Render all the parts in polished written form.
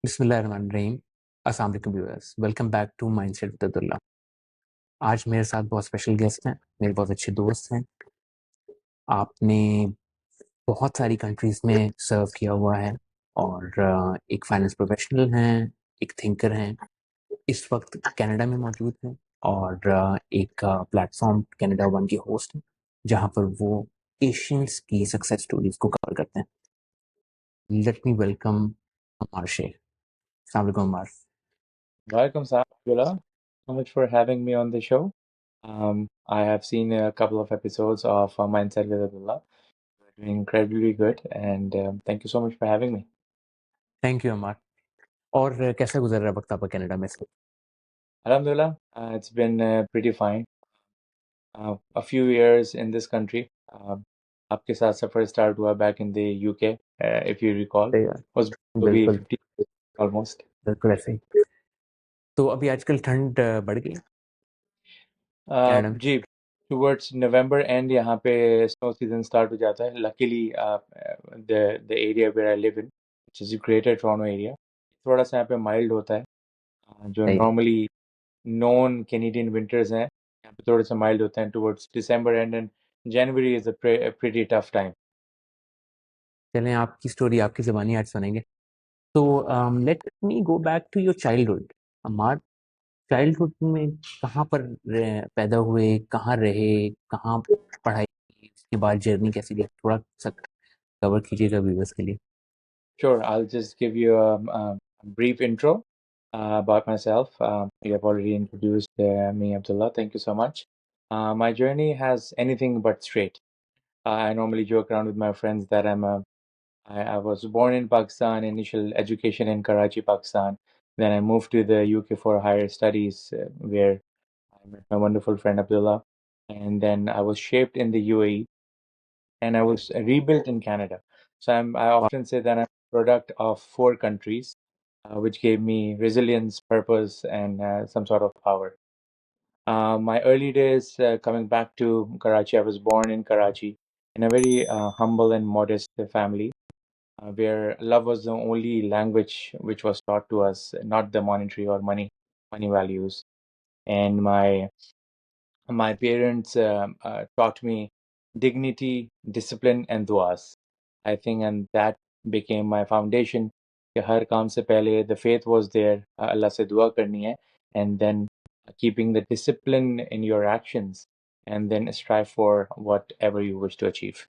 बिस्मिल्लाहिर्रहमानिर्रहीम। अस्सलाम वालेकुम viewers, welcome back to mindset with Abdullah. आज मेरे साथ बहुत स्पेशल गेस्ट हैं, मेरे बहुत अच्छे दोस्त हैं। आपने बहुत सारी कंट्रीज में सर्व किया हुआ है और एक फाइनेंस प्रोफेशनल हैं, एक थिंकर हैं। इस वक्त कनाडा में मौजूद हैं और एक प्लेटफॉर्म कनाडा वन की होस्ट हैं, जहां पर वो एशियंस की सक्सेस स्टोरीज को कवर करते हैं। लेट मी वेलकम अमार शेख। अस्सलाम वालेकुम अमार। Welcome, Sam. Abdullah. So much for having me on the show. I have seen a couple of episodes of Mindset with Abdullah. You're doing incredibly good, and thank you so much for having me. Thank you Ammar. और कैसा गुजर रहा है वक्त आपका Canada में से? Alhamdulillah, it's been pretty fine. A few years in this country. आपके साथ सफर start हुआ back in the UK, if you recall. सही है, Was to be बिल्कुल 50 years almost. बिल्कुल ऐसे ही। तो अभी आजकल ठंड बढ़ गई कनाडा में? जी, टुवर्ड्स नवंबर एंड यहाँ पे स्नो सीजन स्टार्ट हो जाता है। Luckily the area where I live in which is Greater Toronto area, थोड़ा-सा यहाँ पे माइल्ड होता है। जो सही है। नॉर्मली नॉन कैनेडियन विंटर्स हैं, यहाँ पे थोड़े-से माइल्ड होते हैं towards December end January is a pretty tough time. चलें, आपकी स्टोरी आपकी ज़बानी आज सुनेंगे। तो let me go back to your childhood. हमार चाइल्डहुड में कहाँ पर पैदा हुए, कहाँ रहे, कहाँ पढ़ाई की, उसके बाद जर्नी कैसी रही, थोड़ा सा कवर कीजिएगा व्यूअर्स के लिए। Sure, I'll just give you a brief intro about myself. You have already introduced me, Abdullah. Thank you so much. My journey has anything but straight. I normally joke around with my friends that I was born in Pakistan, initial education in Karachi, Pakistan. Then I moved to the UK for higher studies, where I met my wonderful friend Abdullah. And then I was shaped in the UAE, and I was rebuilt in Canada. So I often say that I'm a product of four countries, which gave me resilience, purpose, and some sort of power. My early days coming back to Karachi, I was born in Karachi in a very humble and modest family, where love was the only language which was taught to us, not the monetary or money values. And my parents taught me dignity, discipline, and duas. I think, and that became my foundation. कि हर काम से पहले the faith was there, अल्लाह से दुआ करनी है, and then keeping the discipline in your actions, and then strive for whatever you wish to achieve.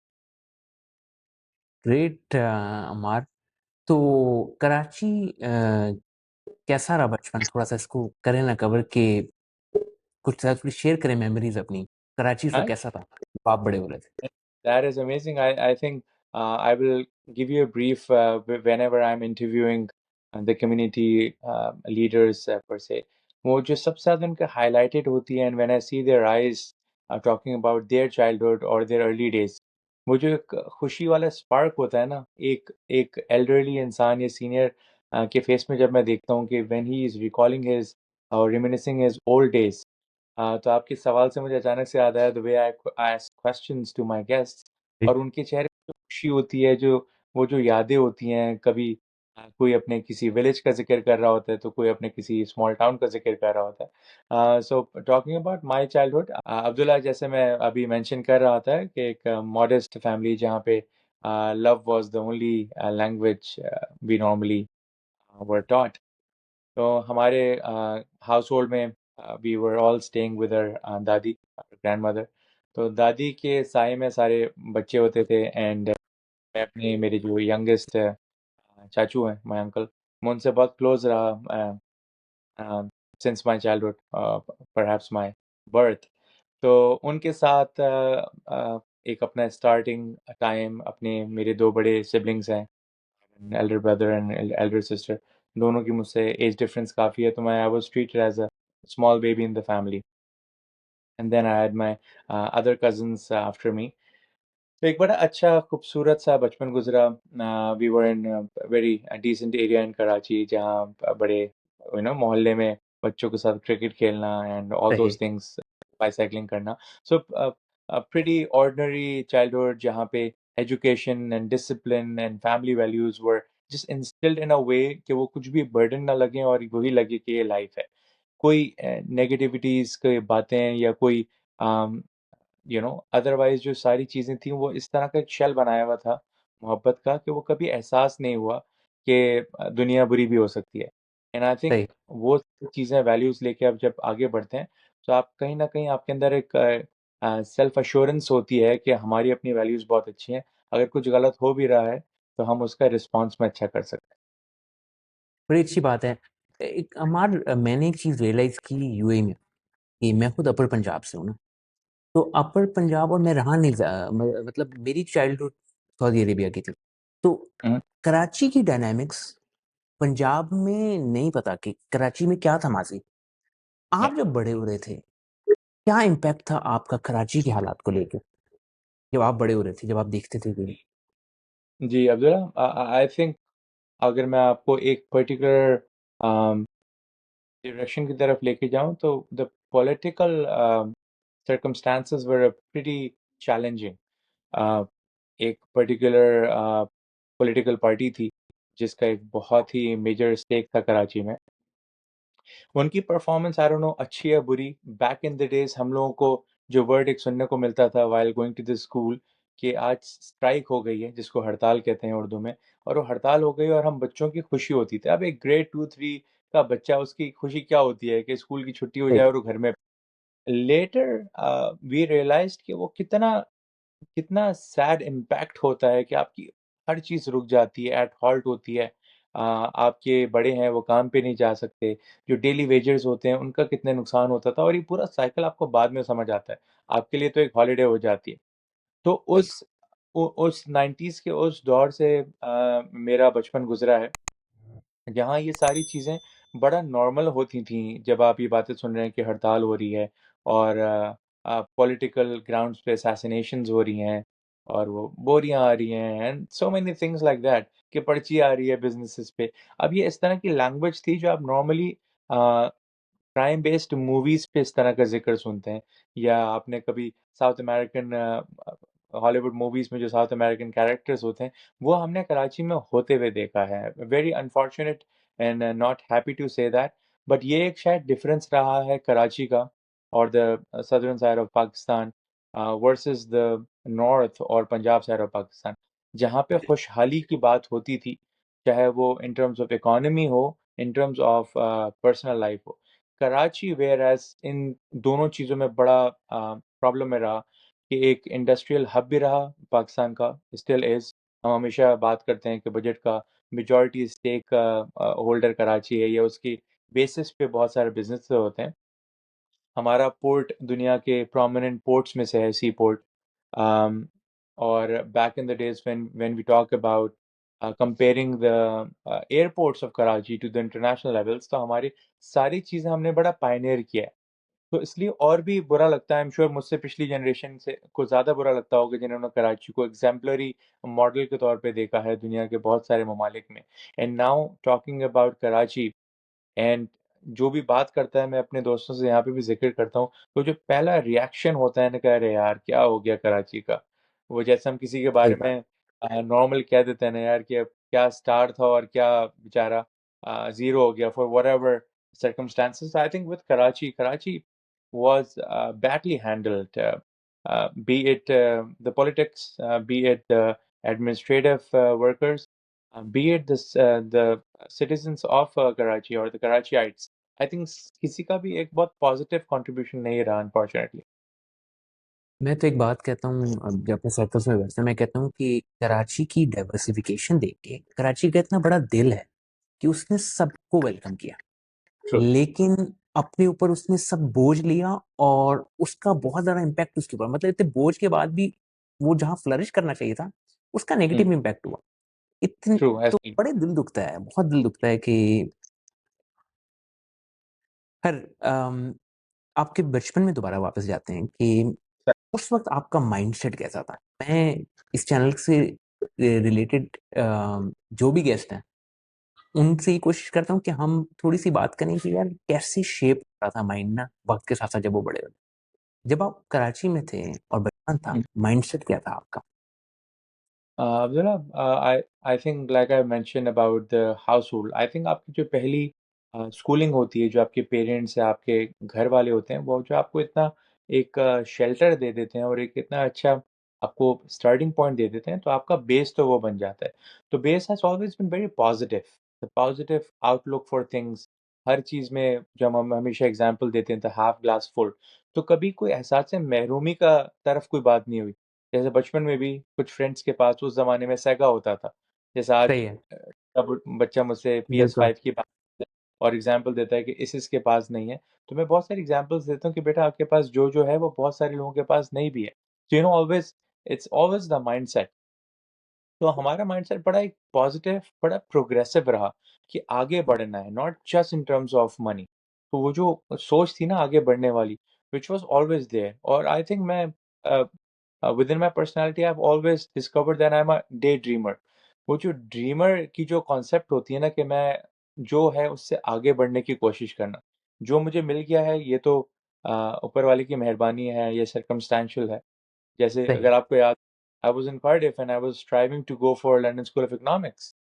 Great Ammar. तो कराची कैसा रहा बचपन? थोड़ा सा इसको करें ना कवर के, कुछ थोड़ी शेयर करें मेमोरीज अपनी। कराची से Right? कैसा था जब आप बड़े हो रहे थे? That is amazing. I think I will give you a brief whenever I'm interviewing the community leaders per se. वो जो सबसे ज़्यादा उनका highlighted होती है, and when I see their eyes talking about their childhood or their early days, वो जो एक खुशी वाला spark होता है ना, एक elderly इंसान या senior के face में जब मैं देखता हूँ कि when he is recalling his or reminiscing his old days, तो आपके सवाल से मुझे अचानक से याद आया, the way I ask questions to my guests, और उनके चेहरे पे जो खुशी होती है, जो वो जो यादें होती हैं, कभी कोई अपने किसी विलेज का ज़िक्र कर रहा होता है, तो कोई अपने किसी स्मॉल टाउन का ज़िक्र कर रहा होता है। So talking about my childhood, Abdullah, जैसे मैं अभी मेंशन कर रहा था कि एक मॉडेस्ट फैमिली जहाँ पे love was the only language we normally were taught. तो हमारे हाउस होल्ड में we were all staying with our dadi, grandmother. तो दादी के साय में सारे बच्चे होते थे, एंड मैं अपने मेरे जो यंगेस्ट चाचू हैं, माय अंकल, मैं उनसे बहुत क्लोज रहा since my childhood, perhaps my birth. तो उनके साथ एक अपना स्टार्टिंग टाइम, अपने मेरे दो बड़े सिबलिंग्स हैं, elder brother and elder sister, दोनों की मुझसे एज डिफरेंस काफ़ी है, तो मैं I was treated as a small baby in the family, and then I had my other cousins after me. तो एक बड़ा अच्छा खूबसूरत सा बचपन गुजरा। We were in very decent area in Karachi, जहाँ बड़े मोहल्ले में बच्चों के साथ क्रिकेट खेलना एंड ऑल सही। दोज थिंग्स, बाईसाइकिलिंग करना। सो प्रीटी ऑर्डिनरी चाइल्डहुड, जहाँ पे education and discipline and family values were just instilled in a way कि वो कुछ भी बर्डन ना लगे और वही लगे कि ये लाइफ है। कोई नेगेटिविटीज़ की बातें या कोई अदरवाइज़ जो सारी चीज़ें थी वो इस तरह का एक शेल बनाया हुआ था मोहब्बत का कि वो कभी एहसास नहीं हुआ कि दुनिया बुरी भी हो सकती है। एंड आई थिंक सही। वो चीज़ें वैल्यूज़ लेके आप जब आगे बढ़ते हैं, तो आप कहीं न कहीं आपके अंदर एक सेल्फ एश्योरेंस होती है कि हमारी अपनी वैल्यूज़ बहुत अच्छी हैं। अगर कुछ गलत हो भी रहा है, तो हम उसका रिस्पॉन्स में अच्छा कर सकते हैं। बड़ी अच्छी बात है। मैंने एक चीज़ रियलाइज़ की यूएई में, कि मैं खुद अपर पंजाब से हूँ ना, तो अपर पंजाब और मैं रहा नहीं मतलब मेरी चाइल्डहुड सऊदी अरेबिया की थी। तो हुँ, कराची की डायनामिक्स पंजाब में नहीं पता कि कराची में क्या था माज़ी। या आप जब बड़े हो रहे थे, क्या इम्पैक्ट था आपका कराची के हालात को लेके? जब आप बड़े हो रहे थे, जब आप देखते थे कि जी, अब्दुल्ला आई थिंक अगर मैं आपको एक पर्टिकुलर अ डायरेक्शन की तरफ लेके जाऊँ तो the political circumstances were pretty challenging. Uh, एक पर्टिकुलर पॉलिटिकल पार्टी थी जिसका एक बहुत ही मेजर स्टेक था कराची में। उनकी परफॉर्मेंस आई डोंट नो अच्छी या बुरी। बैक इन द डेज़ हम लोगों को जो वर्ड एक सुनने को मिलता था while going to the school कि आज स्ट्राइक हो गई है, जिसको हड़ताल कहते हैं उर्दू में, और वो हड़ताल हो गई और हम बच्चों की खुशी होती थी। अब एक ग्रेड 2-3 का बच्चा, उसकी खुशी क्या होती है कि स्कूल की छुट्टी हो सही, जाए और वो घर में। लेटर वी रियलाइज्ड कि वो कितना कितना सैड इम्पैक्ट होता है कि आपकी हर चीज़ रुक जाती है, एट हॉल्ट होती है। आपके बड़े हैं, वो काम पे नहीं जा सकते, जो डेली वेजर्स होते हैं, उनका कितना नुकसान होता था और ये पूरा साइकिल आपको बाद में समझ आता है। आपके लिए तो एक हॉलिडे हो जाती है। तो उस 90s के उस दौर से मेरा बचपन गुज़रा है। यहाँ ये सारी चीज़ें बड़ा नॉर्मल होती थीं, जब आप ये बातें सुन रहे हैं कि हड़ताल हो रही है और पॉलिटिकल ग्राउंड्स पे असैसिनेशंस हो रही हैं और वो बोरियाँ आ रही हैं and so many things like that, कि पर्ची आ रही है बिज़नेसेस पे। अब ये इस तरह की लैंग्वेज थी जो आप नॉर्मली अ, क्राइम बेस्ड मूवीज़ पे इस तरह का ज़िक्र सुनते हैं, या आपने कभी साउथ अमेरिकन हॉलीवुड मूवीज़ में जो साउथ अमेरिकन कैरेक्टर्स होते हैं, वो हमने कराची में होते हुए देखा है। Very unfortunate and not happy to say that, but ये एक शायद डिफरेंस रहा है कराची का और the southern side of Pakistan versus the north और पंजाब साइड ऑफ पाकिस्तान, जहाँ पे खुशहाली की बात होती थी, चाहे वो इन टर्म्स ऑफ इकोनॉमी हो, in terms of personal life हो। कराची वेयर एज़ इन दोनों चीज़ों में बड़ा प्रॉब्लम में रहा कि एक इंडस्ट्रियल हब भी रहा पाकिस्तान का, स्टिल इज़। हम हमेशा बात करते हैं कि बजट का मेजॉरिटी स्टेक होल्डर कराची है, या उसकी बेसिस पे बहुत सारे बिज़नेस होते हैं। हमारा पोर्ट दुनिया के प्रोमिनेंट पोर्ट्स में से है, सी पोर्ट। um, और back in the days when we talk about comparing the airports of Karachi to the international levels, तो हमारी सारी चीज़ें हमने बड़ा पायनियर किया है। तो इसलिए और भी बुरा लगता है, आई एम श्योर मुझसे पिछली जनरेशन से को ज़्यादा बुरा लगता होगा जिन्होंने कराची को एग्ज़ेम्पलरी मॉडल के तौर पे देखा है दुनिया के बहुत सारे ममालिक में। And now talking about Karachi, and जो भी बात करता है, मैं अपने दोस्तों से यहाँ पे भी ज़िक्र करता हूँ, तो जो पहला रिएक्शन होता है ना कि अरे यार क्या हो गया कराची का? वो जैसे हम किसी के सही बारे बात। में नॉर्मल कह देते हैं ना यार कि अब क्या स्टार था और क्या बेचारा ज़ीरो हो गया for whatever circumstances. I think with Karachi was badly handled, be it the politics, be it the administrative workers, be it the citizens of Karachi or the Karachiites. I think किसी का भी एक बहुत positive contribution नहीं रहा unfortunately. मैं तो एक बात कहता हूँ, अब जब अपने सर्कल्स में बैठते हैं, मैं कहता हूँ कि कराची की डाइवर्सिफिकेशन देख के कराची का इतना बड़ा दिल है कि उसने सबको वेलकम किया। ट्रू। लेकिन अपने ऊपर उसने सब बोझ लिया और उसका बहुत ज़्यादा इम्पैक्ट उसके ऊपर, मतलब इतने बोझ के बाद भी वो जहाँ फ्लरिश करना चाहिए था, उसका नेगेटिव इम्पैक्ट हुआ। इतन ट्रू तो ऐसे। बड़े दिल दुखता है, बहुत दिल दुखता है कि खैर आपके बचपन में दोबारा वापस जाते हैं कि उस वक़्त आपका माइंडसेट कैसा था? मैं इस चैनल से रिलेटेड जो भी गेस्ट हैं, उनसे ये कोशिश करता हूँ कि हम थोड़ी-सी बात करें कि यार कैसे शेप हो रहा था माइंड ना वक़्त के साथ-साथ जब वो बड़े हुए। जब आप कराची में थे और बचपन था, माइंडसेट क्या था आपका? Abdullah, I think like I mentioned about the household, I think आपकी जो पहली स्कूलिंग होती है, जो आपके पेरेंट्स या आपके घर वाले होते हैं, वो जो आपको इतना एक शेल्टर दे देते हैं और एक इतना अच्छा आपको स्टार्टिंग पॉइंट दे देते हैं, तो आपका बेस तो वो बन जाता है। तो base has always been very positive, the positive outlook for things. हर चीज़ में जब हम हमेशा एग्जांपल देते हैं द हाफ ग्लास फुल, तो कभी कोई एहसास महरूमी का तरफ कोई बात नहीं हुई। जैसे बचपन में भी कुछ फ्रेंड्स के पास उस ज़माने में सेगा होता था। जैसे आज सही है। अब बच्चा मुझसे बिल्कुल। PS5 की बात करता है और एग्ज़ाम्पल देता है कि इस-इस के पास नहीं है। तो मैं बहुत सारे एग्ज़ाम्पल्स देता हूँ कि बेटा आपके पास जो-जो है वो बहुत सारे लोगों के पास नहीं भी है। So you know always it's always the mindset. तो हमारा माइंडसेट बड़ा एक पॉजिटिव, बड़ा प्रोग्रेसिव रहा कि आगे बढ़ना है, not just in terms of money. तो वो जो सोच थी ना आगे बढ़ने वाली, व्हिच वाज़ ऑलवेज़ देयर। और आई थिंक मैं within my personality I have always discovered that I am a day dreamer. वो जो ड्रीमर की जो कॉन्सेप्ट होती है ना कि मैं जो है उससे आगे बढ़ने की कोशिश करना। जो मुझे मिल गया है ये तो ऊपर वाले की मेहरबानी है, ये सर्कमस्टेंशियल है। जैसे सही अगर है। आपको याद, I was in Cardiff and I was striving to go for London School of Economics.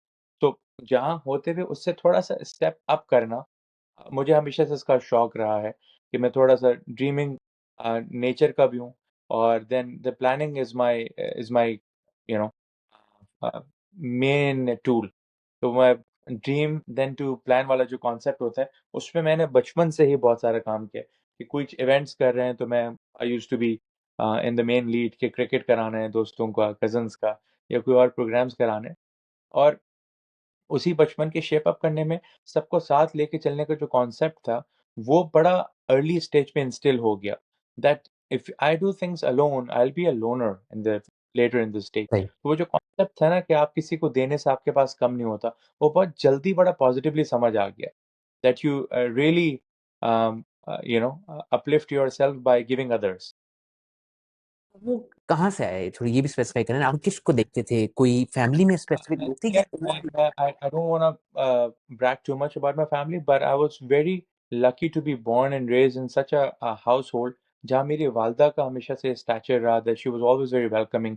तो जहाँ होते हुए उससे थोड़ा-सा स्टेप अप करना, मुझे हमेशा से इसका शौक रहा है कि मैं थोड़ा-सा ड्रीमिंग नेचर का भी हूँ। और then the planning is my you know main tool. तो मैं ड्रीम देन टू प्लान वाला जो कॉन्सेप्ट होता है, उसमें मैंने बचपन से ही बहुत सारा काम किया है कि कुछ इवेंट्स कर रहे हैं तो मैं I used to be in the main lead कि क्रिकेट कराना है दोस्तों का, कज़िन्स का या कोई और प्रोग्राम्स कराने हैं। और उसी बचपन के शेप अप करने में सबको साथ लेके चलने का जो कॉन्सेप्ट था, वो बड़ा अर्ली स्टेज पे इंस्टिल हो गया that if I do things alone, I will be a loner in the later in the stage. सही। वो जो कॉन्सेप्ट था ना कि आप किसी को देने से आपके पास कम नहीं होता, वो बहुत जल्दी बड़ा पॉजिटिवली समझ आ गया that you really uplift yourself by giving others। वो कहाँ से आया है? थोड़ी ये भी स्पेसिफाई करें ना, आप किसको देखते थे? कोई फैमिली में स्पेसिफिक लोग थे Again, या और भी? I don't want to brag too much about my family, but I was very lucky to be born and raised in such a household जहाँ मेरी वालदा का हमेशा से stature रहा that she was always very welcoming,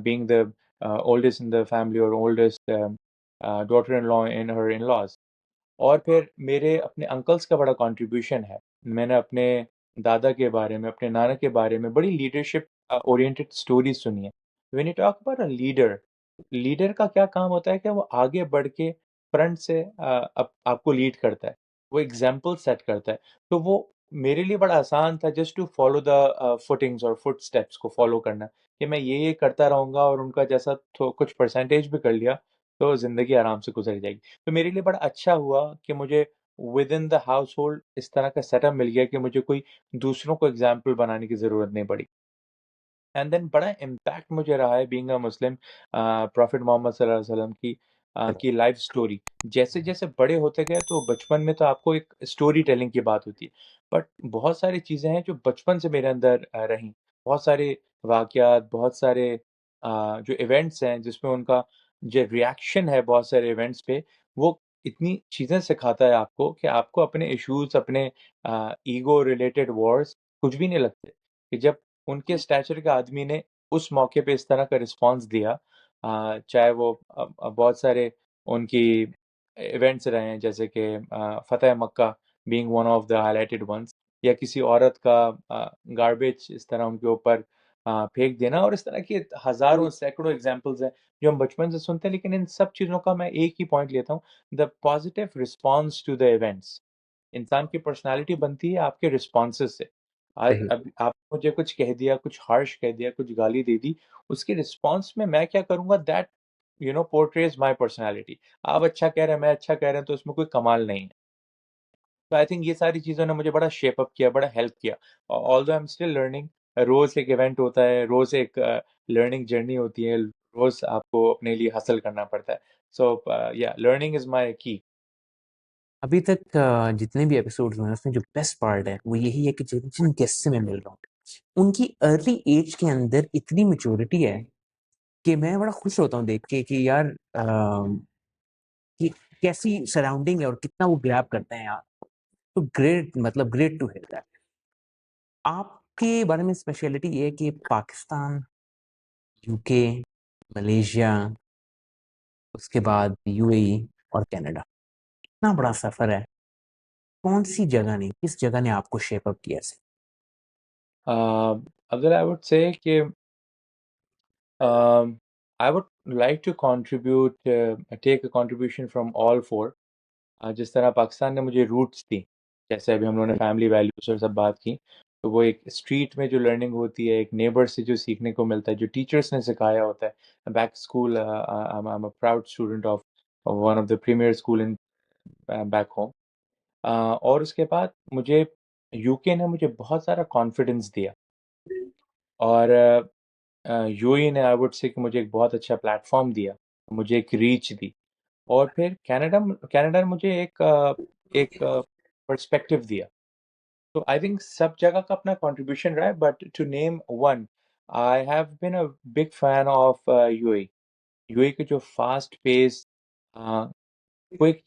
being the oldest in the family or oldest daughter-in-law in her in-laws। और फिर मेरे अपने अंकल्स का बड़ा कंट्रीब्यूशन है। मैंने अपने दादा के बारे में, अपने नाना के बारे में बड़ी लीडरशिप ओरिएंटेड स्टोरीज़ सुनी है। When you talk about a leader, leader का क्या काम होता है कि वो आगे बढ़ के फ्रंट से आपको लीड करता है। वो एग्ज़ाम्पल सेट करता है। तो वो मेरे लिए बड़ा आसान था just to follow the footings और फुटस्टेप्स को फॉलो करना कि मैं ये करता रहूँगा और उनका जैसा तो कुछ परसेंटेज भी कर लिया, तो ज़िंदगी आराम से गुज़र जाएगी। तो मेरे लिए बड़ा अच्छा हुआ कि मुझे विद इन द हाउसहोल्ड इस तरह का सेटअप मिल गया कि मुझे कोई दूसरों को एग्ज़ाम्पल बनाने की ज़रूरत नहीं पड़ी। एंड देन बड़ा इम्पैक्ट मुझे रहा है being a Muslim, prophet Muhammad सल्लल्लाहु अलैहि वसल्लम की लाइफ स्टोरी। जैसे-जैसे बड़े होते गए तो बचपन में तो आपको एक स्टोरी टेलिंग की बात होती है। बट बहुत सारी चीज़ें हैं जो बचपन से मेरे अंदर रहीं। बहुत सारे वाक़यात, बहुत सारे जो इवेंट्स हैं जिसमें उनका जो रिएक्शन है बहुत सारे इवेंट्स पे, वो इतनी चीज़ें सिखाता है आपको कि आपको अपने इश्यूज़, अपने ईगो रिलेटेड वॉर्स कुछ भी नहीं लगते। कि जब उनके स्टैचर के आदमी ने उस मौके पे इस तरह का रिस्पॉन्स दिया, चाहे वो बहुत सारे उनकी इवेंट्स रहे हैं जैसे कि फ़तेह मक्का being one of the highlighted ones, या किसी औरत का गार्बेज इस तरह उनके ऊपर फेंक देना, और इस तरह के हज़ारों सैकड़ों एग्ज़ाम्पल्स हैं जो हम बचपन से सुनते हैं। लेकिन इन सब चीज़ों का मैं एक ही पॉइंट लेता हूँ, the positive response to the events. इंसान की पर्सनैलिटी बनती है आपके रिस्पॉन्सेज़ से। आज सही। अब आपने मुझे कुछ कह दिया, कुछ हार्श कह दिया, कुछ गाली दे दी, उसके रिस्पॉन्स में मैं क्या करूँगा, दैट पोर्ट्रेज़ माय पर्सनैलिटी। आप अच्छा कह रहे हैं, मैं अच्छा कह रहे हैं, तो उसमें कोई कमाल नहीं है। तो आई थिंक ये सारी चीज़ों ने मुझे बड़ा शेप अप किया, बड़ा हेल्प किया। Although I am still learning, रोज़ एक इवेंट होता है, रोज़ एक लर्निंग जर्नी होती है, रोज़ आपको अपने लिए हासिल करना पड़ता है। सो या लर्निंग इज़ माय की। अभी तक जितने भी एपिसोड्स हुए हैं उसमें जो बेस्ट पार्ट है वो यही है कि जिन जिन गेस्ट से मैं मिल रहा हूँ उनकी अर्ली एज के अंदर इतनी मैच्योरिटी है कि मैं बड़ा खुश होता हूँ देख के कि यार कि कैसी सराउंडिंग है और कितना वो ग्रैब करते हैं यार। तो ग्रेट, मतलब ग्रेट टू हियर दैट। आपके बारे में स्पेशलिटी ये है कि पाकिस्तान, यूके मलेशिया, उसके बाद यूएई और कनाडा। इतना बड़ा सफर है, कौन सी जगह ने, किस जगह ने आपको शेप अप किया ऐसे? Abdul, I would say कि I would like to contribute, take a contribution from all four. जिस तरह पाकिस्तान ने मुझे रूट्स दी, जैसे अभी हम लोगों ने फैमिली वैल्यूज और सब बात की, तो वो एक स्ट्रीट में जो लर्निंग होती है, एक नेबर से जो सीखने को मिलता है, जो टीचर्स ने सिखाया होता है। Back school, I am a proud student of one of the premier school in back home. और उसके बाद मुझे यूके ने मुझे बहुत सारा कॉन्फिडेंस दिया, और यूएई ने आई वुड से कि मुझे एक बहुत अच्छा प्लेटफॉर्म दिया, मुझे एक रीच दी। और फिर कनाडा कनाडा ने मुझे एक पर्सपेक्टिव दिया। तो आई थिंक सब जगह का अपना कंट्रीब्यूशन रहा है, but to name one, I have been a big fan of UAE. UAE के जो fast pace, quick,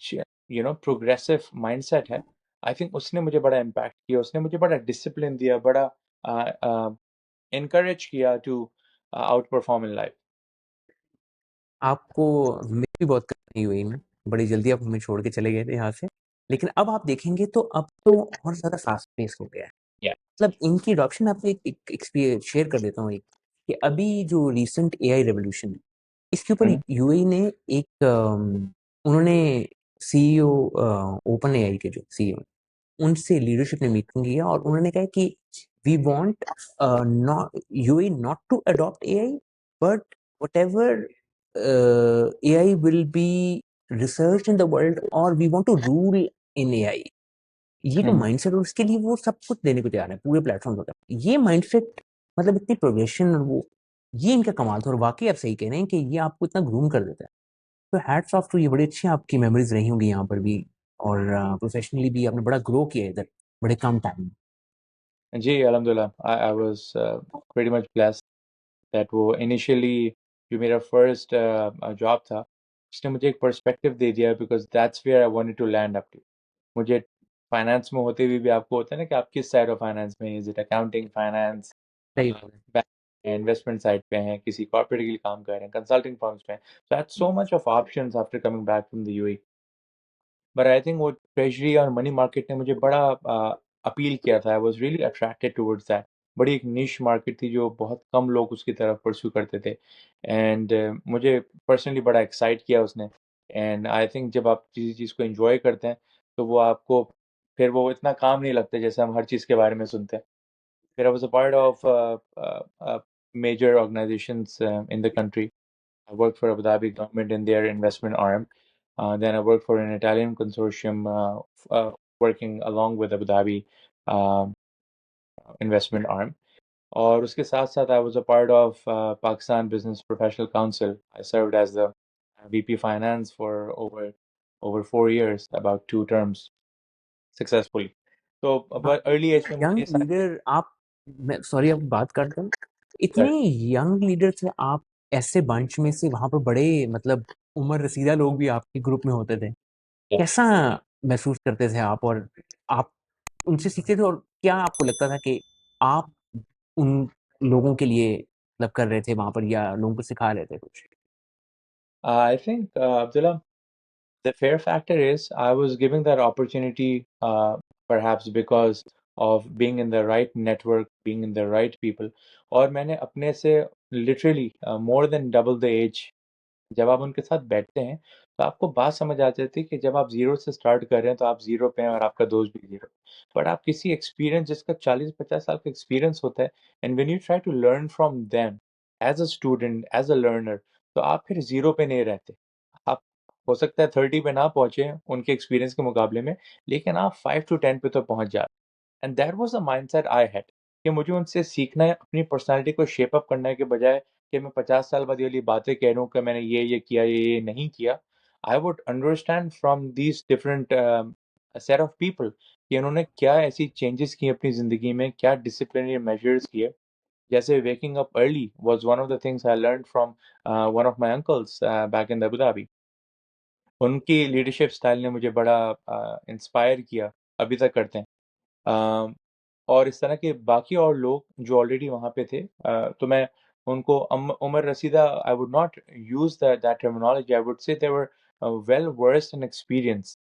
progressive mindset है, आई थिंक उसने मुझे बड़ा इम्पैक्ट किया, उसने मुझे बड़ा डिसिप्लिन दिया, बड़ा encourage किया to outperform in life. आपको, मेरी भी बहुत करनी हुई में, बड़ी जल्दी आप हमें छोड़ के चले गए थे यहाँ से, लेकिन अब आप देखेंगे तो अब तो और ज़्यादा फास्ट पेस हो गया है। Yeah. मतलब इनकी अडॉप्शन में आपको एक शेयर कर देता हूँ एक, कि अभी जो रिसेंट एआई रेवोल्यूशन है, इसके ऊपर Mhm. यूएई ने एक उन्होंने सीईओ, ओपन एआई के जो सीईओ, उनसे लीडरशिप ने मीटिंग किया और उन्होंने कहा कि we want not UAE not to adopt AI, but whatever AI will be research in the world, और we want to rule in AI. ये जो Mhm. माइंडसेट है उसके लिए वो सब कुछ देने को तैयार है, पूरे प्लेटफॉर्म होता है ये माइंडसेट। मतलब इतनी प्रोग्रेशन और वो, ये इनका कमाल था। और वाकई आप सही कह रहे हैं कि ये आपको इतना ग्रूम कर देता है। तो हैट्स ऑफ टू, ये बड़ी अच्छी आपकी मेमोरीज रही होंगी यहाँ पर भी, और प्रोफेशनली भी आपने बड़ा ग्रो किया है इधर बड़े कम टाइम में। जी, अल्हम्दुलिल्लाह, I was pretty much blessed that वो initially जो मेरा first जॉब था, उसने मुझे एक पर्सपेक्टिव दे दिया, because that's where I wanted to land up to। मुझे फाइनेंस में होते हुए भी आपको होता है ना कि आप किस साइड ऑफ फाइनेंस में, इज इट अकाउंटिंग, फाइनेंस, सही बात है। बैंक, इन्वेस्टमेंट साइड पे हैं, किसी कॉर्पोरेट के लिए काम कर रहे हैं, कंसल्टिंग फर्म्स में, so I had so much of options after coming back from the UAE। But I think वो ट्रेजरी और मनी मार्केट ने मुझे बड़ा अपील किया था। I was really attracted towards that. बड़ी एक निश मार्केट थी जो बहुत कम लोग उसकी तरफ परस्यू करते थे, एंड मुझे पर्सनली बड़ा एक्साइट किया उसने। एंड आई थिंक जब आप किसी चीज़ को एंजॉय करते हैं, तो वो आपको फिर वो इतना काम नहीं लगता जैसे हम हर चीज़ के बारे में सुनते हैं। फिर I was a part of major organisations in the country. I worked for Abu Dhabi government in their investment arm. Then I worked for an Italian consortium, working along with Abu Dhabi um, investment arm. और उसके साथ साथ I was a part of Pakistan Business Professional Council. I served as the VP Finance for over 4 years, about 2 terms successfully. तो हाँ, अब early age में मुझे young ये सारी लीडर आप, मैं सॉरी आप बात करता हूँ, इतने चीज़ें। यंग लीडर थे आप, ऐसे बंच में से वहां पर बड़े मतलब उम्र रसीदा लोग भी आपके ग्रुप में होते थे, कैसा महसूस करते थे आप? और आप उनसे सीखते थे, और क्या आपको लगता था कि आप उन लोगों के लिए मतलब कर रहे थे वहां पर, या लोगों को सिखा रहे थे कुछ? I think, Abdullah, the fair factor is I was giving that opportunity, perhaps because of being in the right network, being in the right people, और मैंने अपने से literally more than double the age। जब आप उनके साथ बैठते हैं, तो आपको बात समझ आ जाती है कि जब आप ज़ीरो से स्टार्ट कर रहे हैं, तो आप ज़ीरो पे हैं और आपका दोस्त भी ज़ीरो। बट आप किसी एक्सपीरियंस जिसका 40-50 साल का एक्सपीरियंस होता है, and when you try to learn from them as a student, as a learner, तो आप फिर ज़ीरो पे नहीं रहते। आप हो सकता है 30 पे ना पहुँचे उनके एक्सपीरियंस के मुकाबले में, लेकिन आप 5 टू 10 पे तो पहुँच जाते। And that was the mindset I had, कि मुझे उनसे सीखना है, अपनी पर्सनैलिटी को शेप अप करने के बजाय कि मैं 50 साल बाद ये वाली बातें कह रहा हूँ कि मैंने ये किया, ये नहीं किया। I would understand from these different set of people कि उन्होंने क्या ऐसी चेंजेस की अपनी ज़िंदगी में, क्या डिसिप्लिनरी मेजर्स किए। जैसे waking up early was one of the things I learned from one of my uncles back in Abu Dhabi. उनकी लीडरशिप स्टाइल ने मुझे बड़ा इंस्पायर किया, अभी तक करते हैं। अ, और इस तरह के बाकी और लोग जो ऑलरेडी वहाँ पे थे, तो मैं उनको उमर रसीदा, I would not use that terminology, I would say they were well versed in experience.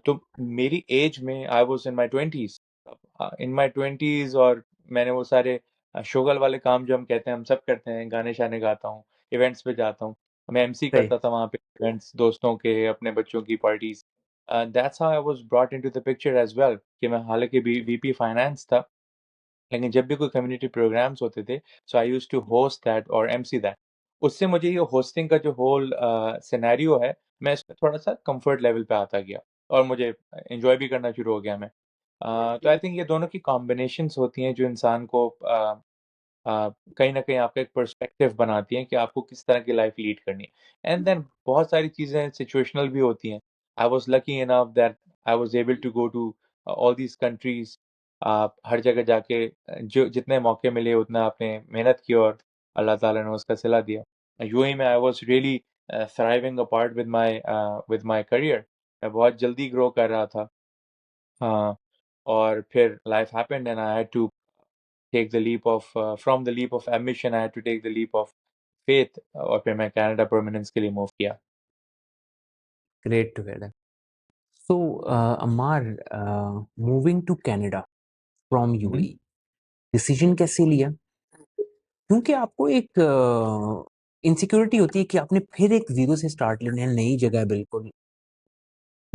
तो मेरी एज में I was in my 20s, in my 20s, और मैंने वो सारे शोगल वाले काम जो हम कहते हैं हम सब करते हैं, गाने शाने गाता हूँ, इवेंट्स पे जाता हूँ, मैं एमसी सही। करता था वहाँ पे इवेंट्स, दोस्तों के, अपने बच्चों की parties. That's how I was brought into the picture as well, कि मैं हालांकि वीपी फाइनेंस था, लेकिन जब भी कोई कम्युनिटी प्रोग्राम्स होते थे, so I used to host that और एमसी दैट। उससे मुझे ये होस्टिंग का जो होल सिनेरियो है, मैं इसमें थोड़ा-सा कम्फर्ट लेवल पे आता गया, और मुझे एन्जॉय भी करना शुरू हो गया मैं। तो आई थिंक ये दोनों की कॉम्बिनेशंस होती हैं जो इंसान को कहीं न कहीं आपका एक पर्सपेक्टिव बनाती हैं कि आपको किस तरह की लाइफ लीड करनी है। एंड देन बहुत सारी चीज़ें सिचुएशनल भी होती हैं। I was lucky enough that I was able to go to all these countries. हर जगह जाके जो जितने मौके मिले उतना आपने मेहनत की, और अल्लाह ताला ने उसका सिला दिया। यूएई में I was really thriving apart with my career. मैं बहुत जल्दी ग्रो कर रहा था। हाँ, और फिर life happened and I had to take the leap of from the leap of ambition, I had to take the leap of faith, और फिर मैं कनाडा परमानेंस के लिए मूव किया। Great to hear that. So Amar, moving to Canada from hmm. UAE, decision कैसे लिया? क्योंकि आपको एक इनसिक्योरिटी होती है कि आपने फिर एक जीरो से स्टार्ट लेना है, नई जगह है बिल्कुल।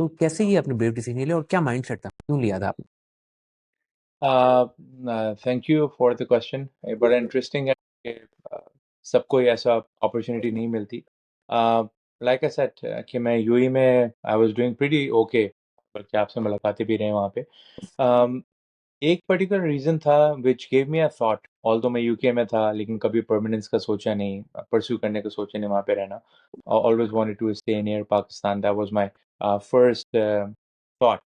तो कैसे ये आपने ब्रेव डिसीजन लिया और क्या माइंडसेट था, क्यों लिया था आपने? Thank you for the question, ये बड़ा इंटरेस्टिंग है कि सबको ये ऐसा अपॉर्चुनिटी नहीं मिलती। लाइक आई सेड कि मैं यूएई में I was doing pretty okay, बल्कि आपसे मुलाकातें भी रहे वहाँ पे। um, एक पर्टिकुलर रीज़न था which give me a thought, although मैं यूके में था लेकिन कभी परमानेंस का सोचा नहीं, परस्यू करने का सोचा नहीं वहाँ पे रहना। Always wanted to stay near Pakistan, that was my first thought.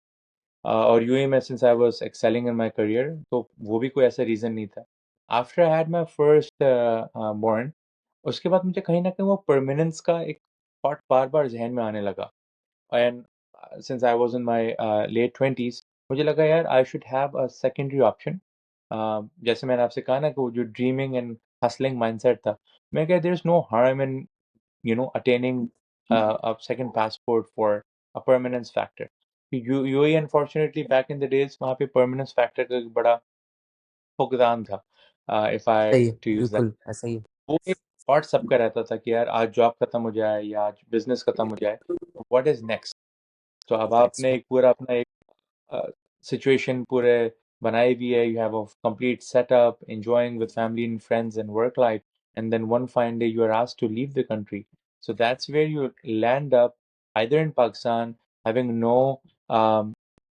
और यूएई में since I was excelling in my career, तो वो भी कोई ऐसा रीज़न नहीं था। After I had my first born, उसके बाद मुझे कहीं न कहीं वो परमानेंस का एक थॉट बार-बार ज़हन में आने लगा। And since I was in my late 20s, मुझे लगा यार I should have a secondary option. जैसे मैंने आपसे कहा ना कि वो जो ड्रीमिंग एंड हसलिंग माइंडसेट था, मैं कहा there is no harm in attaining a second passport for a permanence factor। UAE unfortunately back in the days वहाँ पे permanence factor का एक बड़ा फुकदान था, if I सही है, to use that। बिल्कुल ऐसा ही है। वो एक थॉट सबका रहता था कि यार आज जॉब खत्म हो जाए या आज बिजनेस खत्म हो जाए, व्हाट इज नेक्स्ट। तो अब दैट्स आपने एक पूरा अपना situation पूरे बनाई भी है, you have a complete setup, enjoying with family and friends and work life, and then one fine day you are asked to leave the country. So that's where you land up, either in Pakistan, having um,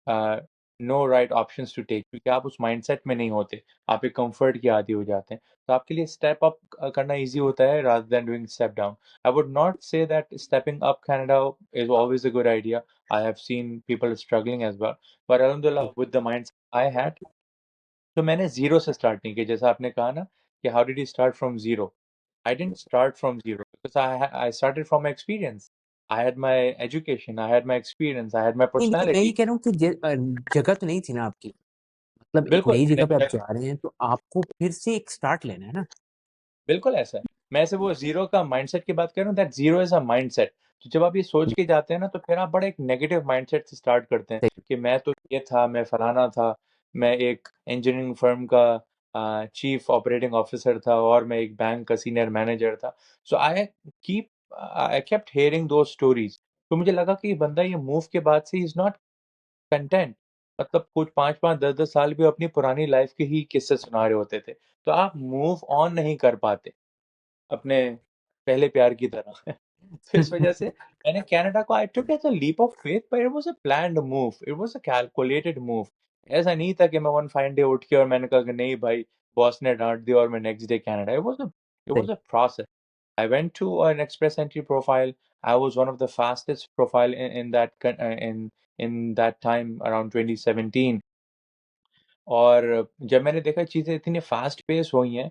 uh, no right options to take, क्योंकि आप उस mindset में नहीं होते, आप एक comfort के आदी हो जाते हैं, तो आपके लिए step up करना easy होता है rather than doing step down। I would not say that stepping up Canada is always a good idea, I have seen people struggling as well, पर अल्हम्दुलिल्लाह with the minds I had, तो मैंने zero से start नहीं किया। जैसा आपने कहा ना कि how did you start from zero? I didn't start from zero because I started from my experience. I had my education, I had my experience, I had my नहीं, लेकिन मैं ये पर्सनैलिटी। कह रहा हूँ कि जगह तो नहीं थी ना आपकी, मतलब एक बिल्कुल, नई जगह पे आप मैंने जा रहे हैं तो आपको फिर से एक स्टार्ट लेना है ना। बिल्कुल ऐसा है। मैं ऐसे वो ज़ीरो का माइंडसेट की बात कर रहा हूँ, that zero is a mindset. तो जब आप ये सोच के जाते हैं ना, तो फिर आप बड़े एक नेगेटिव माइंडसेट से स्टार्ट करते हैं सही। कि मैं तो ये था, मैं फलाना था, मैं एक इंजीनियरिंग फर्म का चीफ ऑपरेटिंग ऑफिसर था और मैं एक बैंक का सीनियर मैनेजर था। So I kept hearing those stories. तो मुझे लगा कि ये बंदा ये मूव के बाद से ही इज़ नॉट कंटेंट, मतलब कुछ 5-5 10-10 साल भी अपनी पुरानी लाइफ के ही किस्से सुना रहे होते थे। तो आप मूव ऑन नहीं कर पाते। अपने पहले प्यार की तरह। तो इस वजह से मैंने कनाडा को I took as a leap of faith, but it was a planned move, it was a calculated move. ऐसा नहीं था कि मैं वन फाइन डे उठ के और मैंने कहा कि नहीं भाई, बॉस ने डाँट दिया और मैं नेक्स्ट डे कनाडा। इट सही। Was a process. I went to an express entry profile. I was one of the fastest profile in that time around 2017। और जब मैंने देखा चीज़ें इतनी फ़ास्ट पेस हुई हैं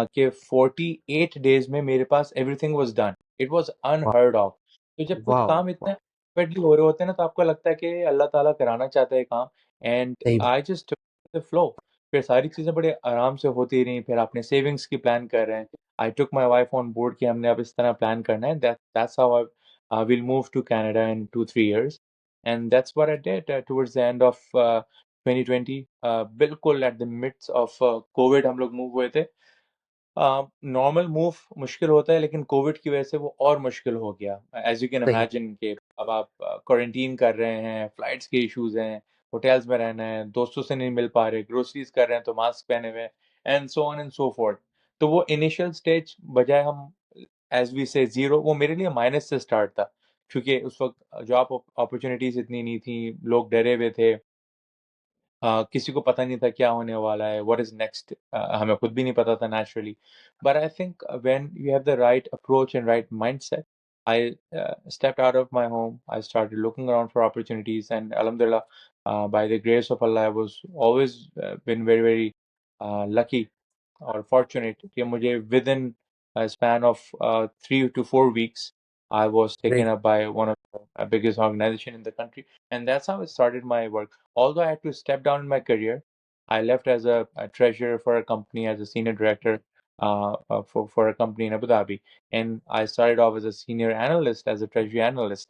कि 48 डेज़ में मेरे पास everything was done. It was वाह। Unheard of. तो जब कुछ वाह। काम इतने रैपिडली हो रहे होते हैं ना, तो आपको लगता है कि अल्लाह ताला कराना चाहता है ये काम, एंड सही बात। I just took the flow. फिर सारी चीज़ें बड़े आराम से होती रहीं, फिर अपने सेविंग्स की प्लान कर रहे हैं। I took my wife on board कि हमने अब इस तरह plan करना है. That's how I will move to Canada in 2-3 years, and that's what I did towards the end of 2020. बिल्कुल at the midst of COVID हम लोग move हुए थे. नॉर्मल मूव मुश्किल होता है लेकिन कोविड की वजह से वो और मुश्किल हो गया। एज़ यू कैन सही। इमेजिन कि अब आप क्वारंटीन कर रहे हैं, फ्लाइट्स के इश्यूज़ हैं, होटल्स में रहना है, दोस्तों से नहीं मिल पा रहे, ग्रोसरीज़ कर रहे हैं तो मास्क पहने हुए हैं, and so on and so fourth. तो वो इनिशियल स्टेज बजाय हम एज़ वी से ज़ीरो, वो मेरे लिए माइनस से स्टार्ट था, क्योंकि उस वक़्त जॉब अपॉर्च्युनिटीज़ इतनी नहीं थी, लोग डरे हुए थे। किसी को पता नहीं था क्या होने वाला है, व्हाट इज़ नेक्स्ट, हमें खुद भी नहीं पता था naturally. But I think when you have the right approach and right mindset, I stepped out of my home. I started looking around for opportunities, and alhamdulillah, by the grace of Allah, I was always been very, very lucky or fortunate कि मुझे within a span of 3 to 4 weeks, I was taken great. up by one of the biggest organization in the country, and that's how I started my work. Although I had to step down in my career, I left as a treasurer for a company as a senior director for a company in Abu Dhabi, and I started off as a senior analyst, as a treasury analyst.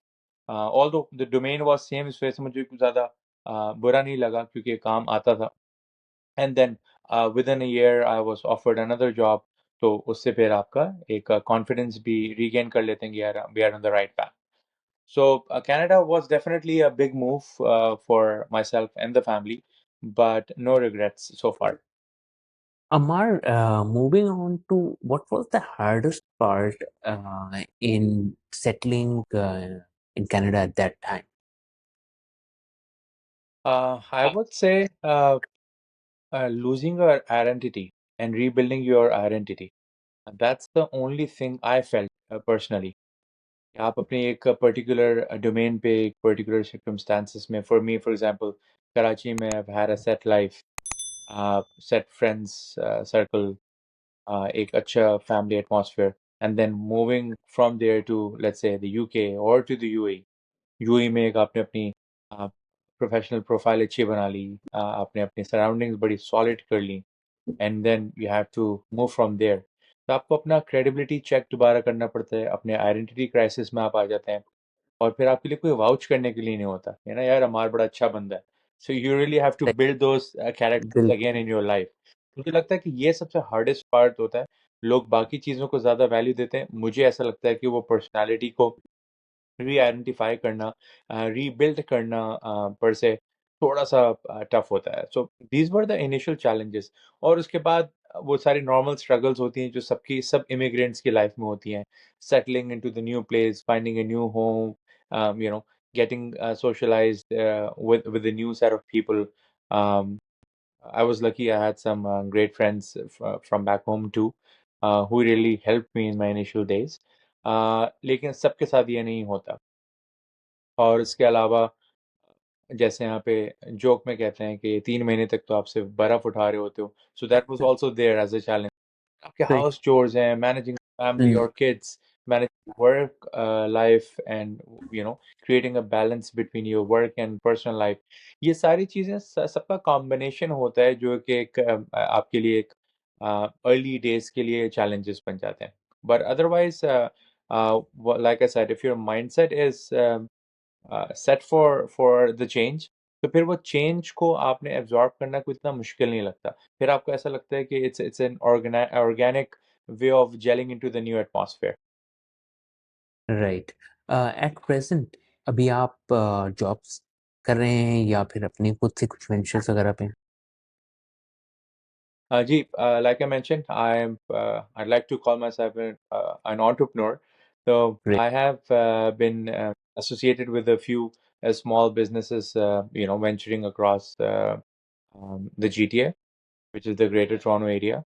Although the domain was same, इस वजह से मुझे कुछ ज़्यादा बुरा नहीं लगा क्योंकि काम आता था. And then within a year I was offered another job. तो उससे फिर आपका एक कॉन्फिडेंस भी रीगेन कर लेते हैं कि यार we are on the right path. So Canada was definitely a big move for myself and the family, but no regrets so far. Amar, moving on to what was the hardest part in settling in Canada at that time? I would say losing your identity and rebuilding your identity. That's the only thing I felt personally. आप अपने एक particular domain पे एक particular circumstances में, for me for example, Karachi में I've had a set life, set friends circle, एक अच्छा family atmosphere, and then moving from there to let's say the UK or to the UAE. UAE में एक आपने अपनी professional profile अच्छी बना ली, आपने अपनी सराउंडिंग्स बड़ी सॉलिड कर ली, and then you have to move from there. तो आपको अपना क्रेडिबिलिटी चेक दोबारा करना पड़ता है, अपने आइडेंटिटी क्राइसिस में आप आ जाते हैं, और फिर आपके लिए कोई वाउच करने के लिए नहीं होता है ना, यार अमार बड़ा अच्छा बंदा है। So you really have to Like, build those characters बिल्कुल। Again in your life. मुझे लगता है कि ये सबसे हार्डेस्ट पार्ट होता है। लोग बाकी चीज़ों को ज़्यादा वैल्यू देते हैं, मुझे ऐसा लगता है कि वो पर्सनैलिटी को री-आइडेंटिफ़ाई करना, रीबिल्ड करना पर से थोड़ा-सा टफ होता है। सो these were the initial challenges, और उसके बाद वो सारी नॉर्मल स्ट्रगल्स होती हैं जो सब इमिग्रेंट्स की लाइफ में होती हैं। Settling into the new place, finding a new home, you know, getting socialized with a new set of people. Um, I was lucky I had some great friends from back home too, who really helped me in my initial days. लेकिन सबके साथ ये नहीं होता। और इसके अलावा जैसे यहाँ पे जोक में कहते हैं कि 3 महीने तक तो आप सिर्फ़ बर्फ़ उठा रहे होते हो। So that was also there as a challenge. आपके सही। हाउस चोर्स हैं, मैनेजिंग फैमिली हम्म। और kids, managing work life, and you know, creating a balance between your work and personal life. ये सारी चीज़ें सबका कॉम्बिनेशन होता है जो कि एक आपके लिए एक अर्ली डेज़ के लिए चैलेंजेस बन जाते हैं। But otherwise like I said, if your mindset is set for the change, तो फिर वो चेंज को आपने एब्जॉर्ब करना कोई इतना मुश्किल नहीं लगता। फिर आपको ऐसा लगता है कि it's an organic way of gelling into the new atmosphere. Right. At present अभी आप जॉब्स कर रहे हैं या फिर अपने खुद से कुछ वेंचर्स वगैरह पे? जी, like I mentioned, I'd like to call myself an entrepreneur. So Great. I have been associated with a few small businesses, you know, venturing across the GTA, which is the Greater Toronto Area.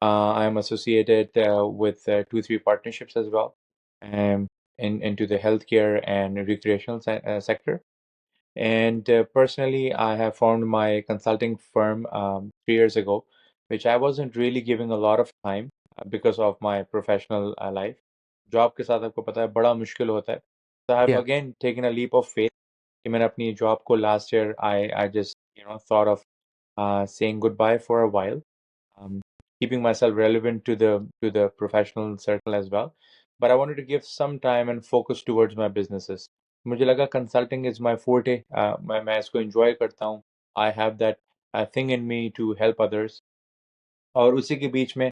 I am associated with 2, 3 partnerships as well, um, into the healthcare and recreational sector. And personally, I have formed my consulting firm 3 years ago, which I wasn't really giving a lot of time because of my professional life. Job के साथ आपको पता है बड़ा मुश्किल होता है. So I have Yeah. again taken a leap of faith कि मैंने अपनी जॉब को last year I just, you know, thought of saying goodbye for a while. Um, keeping myself relevant to the professional circle as well. But I wanted to give some time and focus towards my businesses. मुझे लगा consulting is my forte. मैं इसको enjoy करता हूँ. I have that thing in me to help others. और उसी के बीच में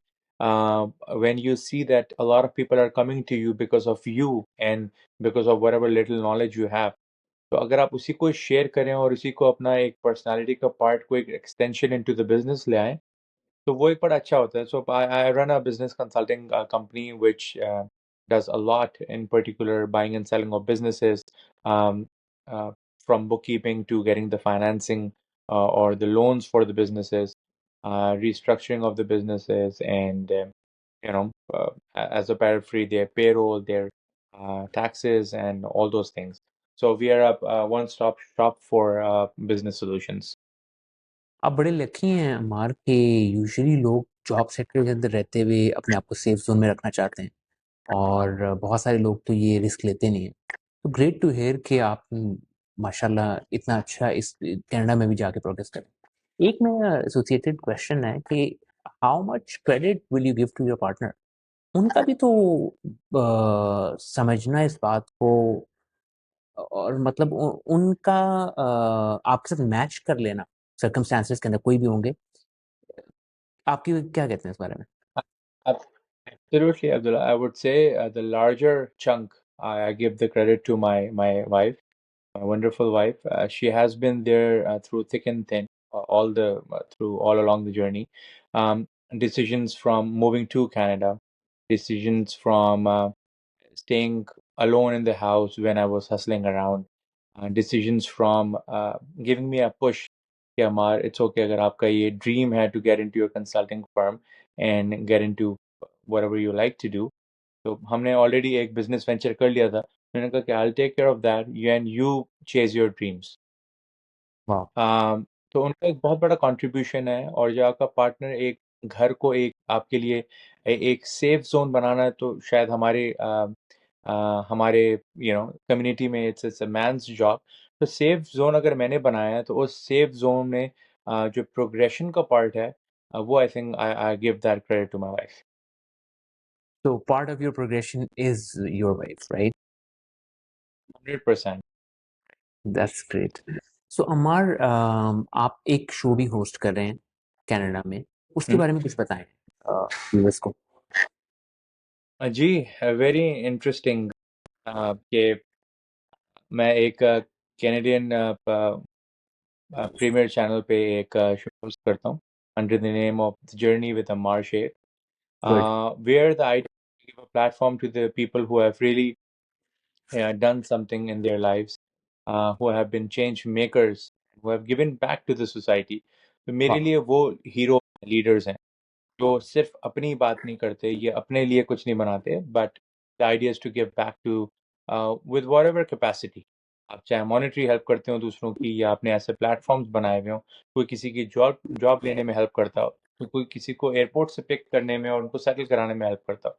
when you see that a lot of people are coming to you because of you and because of whatever little knowledge you have, तो अगर आप उसी को share करें और उसी को अपना एक पर्सनालिटी का पार्ट को एक एक्सटेंशन इनटू द बिजनेस ले आएं, तो वो एक बड़ा अच्छा होता है. So I run a business consulting company which does a lot, in particular buying and selling of businesses, um, uh, from bookkeeping to getting the financing or the loans for the businesses, restructuring of the businesses, and as a paraphrase, their payroll, their taxes, and all those things. So we are a one-stop shop for business solutions. आप बड़े lucky हैं अमार कि usually लोग job sector के अंदर रहते हुए अपने आप को सेफ जोन में रखना चाहते हैं और बहुत सारे लोग तो ये रिस्क लेते नहीं हैं. तो ग्रेट टू हियर कि आप माशाल्लाह इतना अच्छा इस कनाडा में भी जाके प्रोग्रेस करें. एक मेरा एसोसिएटेड क्वेश्चन है कि how much credit will you give to your partner? उनका भी तो समझना इस बात को और मतलब उनका आपके साथ मैच कर लेना सर्कमस्टेंसेस के अंदर कोई भी होंगे. आपकी क्या कहते हैं इस बारे में? Ab- Absolutely, Abdullah. I would say the larger chunk, I give the credit to my wife, my wonderful wife. She has been there through thick and thin, all the through all along the journey. Um, Decisions from moving to Canada, decisions from staying alone in the house when I was hustling around, decisions from giving me a push. कि Amar, it's okay अगर आपका ये dream है to get into your consulting firm and get into whatever you like to do. तो हमने already एक business venture कर लिया था. मैंने कहा कि I'll take care of that and you chase your dreams. वाह. तो उनका एक बहुत बड़ा कंट्रीब्यूशन है. और जो आपका पार्टनर एक घर को एक आपके लिए एक सेफ जोन बनाना है, तो शायद हमारे कम्युनिटी में इट्स अ मैन्स जॉब. तो सेफ जोन अगर मैंने बनाया है, तो उस सेफ जोन में जो प्रोग्रेशन का पार्ट है, वो I think I give that credit to my wife. So part of your progression is your wife, right? 100%. That's great. So अमार आप एक शो भी होस्ट कर रहे हैं कनाडा में, उसके बारे में कुछ बताएं व्यूअर्स को. जी, वेरी इंटरेस्टिंग. कि मैं एक कैनेडियन प्रीमियर चैनल पे एक शो होस्ट करता हूँ under the name of the journey with Amar Sheikh, Good. where the idea is to give a platform to the people who have really done something in their lives, who have been change makers, who have given back to the society. तो मेरे वाह. लिए वो hero leaders हैं जो सिर्फ अपनी बात नहीं करते, ये अपने लिए कुछ नहीं बनाते, but the idea is to give back to with whatever capacity. आप चाहे मॉनेटरी हेल्प करते हो दूसरों की, या आपने ऐसे प्लेटफॉर्म्स बनाए हुए हो, कोई किसी की जॉब जॉब लेने में हेल्प करता हो, तो कोई किसी को एयरपोर्ट से पिक करने में और उनको सेटल कराने में हेल्प करता हो.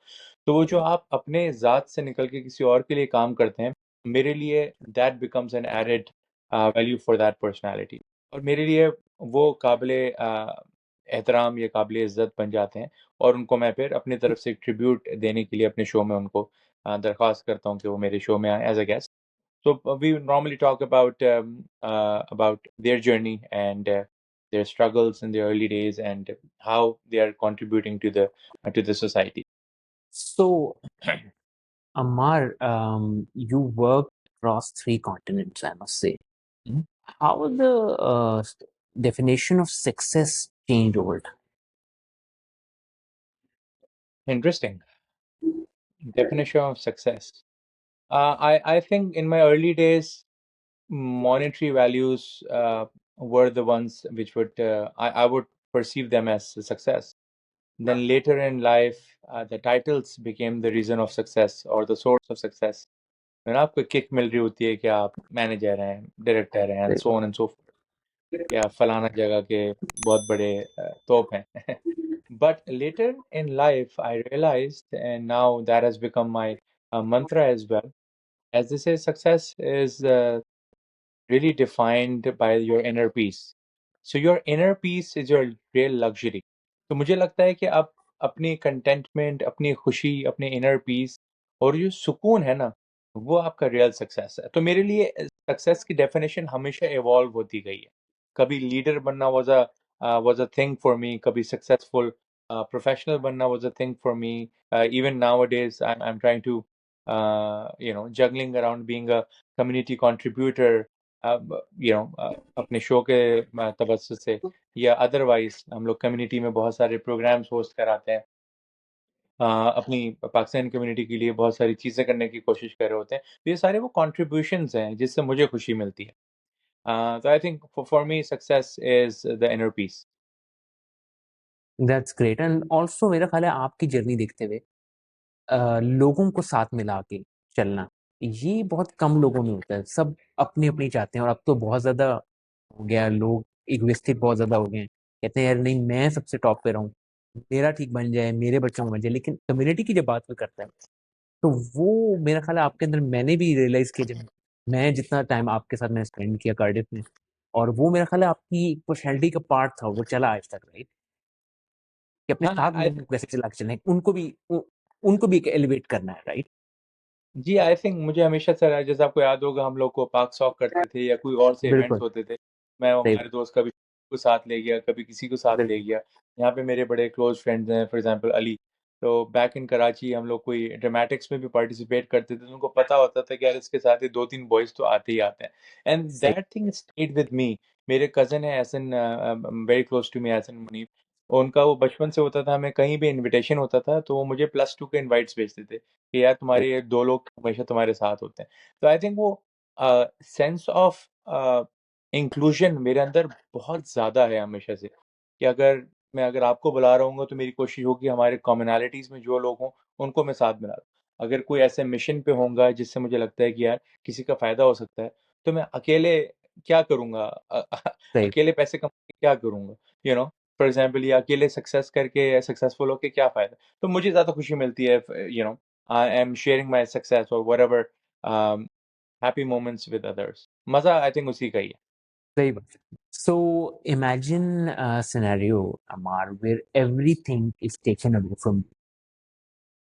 तो वो जो आप अपने ज़ात से निकल के किसी और के लिए काम करते हैं, मेरे लिए that becomes an added value for that personality. और मेरे लिए वो काबिल एहतराम या काबिल इज़्ज़त बन जाते हैं. और उनको मैं फिर अपनी तरफ से एक ट्रिब्यूट देने के लिए अपने शो में उनको दरख्वास्त करता हूँ कि वो मेरे शो में आएँ as a guest. So we normally talk about their journey and their struggles in the early days and how they are contributing to the society. So Amar, you work across 3 continents, I must say. Mhm. How will the definition of success change over time? Interesting definition of success. I think in my early days, monetary values were the ones which I would perceive them as a success. Then later in life, the titles became the reason of success or the source of success. है ना, आपको kick मिल रही होती है कि आप manager हैं, director हैं, and so on and so fourth, या फलाना जगह के बहुत बड़े तोप हैं. But later in life, I realized, and now that has become my mantra as well. As they say, success is really defined by your inner peace. So your inner peace is your real luxury. तो मुझे लगता है कि आप अपनी containment, अपनी खुशी, अपने इनर पीस और जो सुकून है ना, वो आपका रियल सक्सेस है। तो मेरे लिए सक्सेस की डेफिनेशन हमेशा इवॉल्व होती गई है। कभी लीडर बनना was a thing for me, कभी सक्सेसफुल प्रोफेशनल बनना was a thing for me. Even nowadays I am trying to juggling around being a community contributor, अपने शो के तवज्जुह से या अदरवाइज हम लोग कम्युनिटी में बहुत सारे प्रोग्राम्स होस्ट कराते हैं। अपनी पाकिस्तान कम्युनिटी के लिए बहुत सारी चीज़ें करने की कोशिश कर रहे होते हैं। तो ये सारे वो कॉन्ट्रिब्यूशंस हैं जिससे मुझे खुशी मिलती है। तो I think for me success is the inner peace. That's great and also मेरा ख़्याल है आपकी जर्नी देखते हुए लोगों को साथ मिला के चलना, ये बहुत कम लोगों में होता है। सब अपनी-अपनी चाहते हैं और अब तो बहुत ज़्यादा हो गया है, लोग इगोइस्टिक बहुत ज़्यादा हो गए हैं। कहते हैं यार नहीं मैं सबसे टॉप पे रहूँ, मेरा ठीक बन जाए, मेरे बच्चों का बन जाए, लेकिन कम्युनिटी की जब बात कोई करता है, तो वो मेरा ख़्याल है आपके अंदर मैंने भी रियलाइज़ किया जब मैं जितना टाइम आपके साथ मैंने स्पेंड किया कार्डिफ में और वो मेरा ख़्याल है आपकी पर्सनैलिटी का पार्ट था, वो चला आज तक, राइट? कि अपने हाँ, साथ आई लोगों को कैसे चला के चलना है, उनको भी एक एलिवेट करना है, राइट? जी, आई थिंक मुझे हमेशा से रहा है, जैसे आपको याद होगा हम लोग को पाक सॉक करते थे या कोई और से इवेंट्स बिल्कुल, होते थे। मैं सही हमारे दोस्त कभी को साथ ले गया, कभी किसी को साथ ले बिल्कुल, गया। यहाँ पे मेरे बड़े क्लोज़ फ्रेंड्स हैं, फॉर एग्ज़ाम्पल अली। तो बैक इन कराची हम लोग कोई ड्रामेटिक्स में भी पार्टिसिपेट करते थे, तो उनको पता होता था कि यार इसके साथ ये 2-3 बॉयज़ तो आते ही आते हैं। एंड सही that thing stayed with me. मेरे कज़िन है Ehsan, very close to me, Ehsan Muneeb. उनका वो बचपन से होता था, हमें कहीं भी इन्विटेशन होता था, तो वो मुझे +2 के इनवाइट्स भेजते थे। कि यार सही तुम्हारे ये 2 लोग हमेशा तुम्हारे साथ होते हैं। तो आई थिंक वो सेंस ऑफ इंक्लूजन मेरे अंदर बहुत ज़्यादा है हमेशा से, कि अगर आपको बुला रहा हूँगा तो मेरी कोशिश होगी हमारे कॉमनैलिटीज़ में जो लोग हों, उनको मैं साथ मिला दूँ। अगर कोई ऐसे मिशन पे होऊँगा जिससे मुझे लगता है कि यार किसी का फ़ायदा हो सकता है, तो मैं अकेले क्या करूँगा? सही अकेले पैसे कमा के क्या करूँगा? यू नो फॉर एग्ज़ाम्पल या अकेले सक्सेस करके या सक्सेसफुल होके क्या फ़ायदा? तो मुझे ज़्यादा खुशी मिलती है I am sharing my success or whatever um, happy moments with others. मज़ा आई थिंक उसी का ही है। सही बात है। So imagine a scenario, Amar, where everything is taken away from you.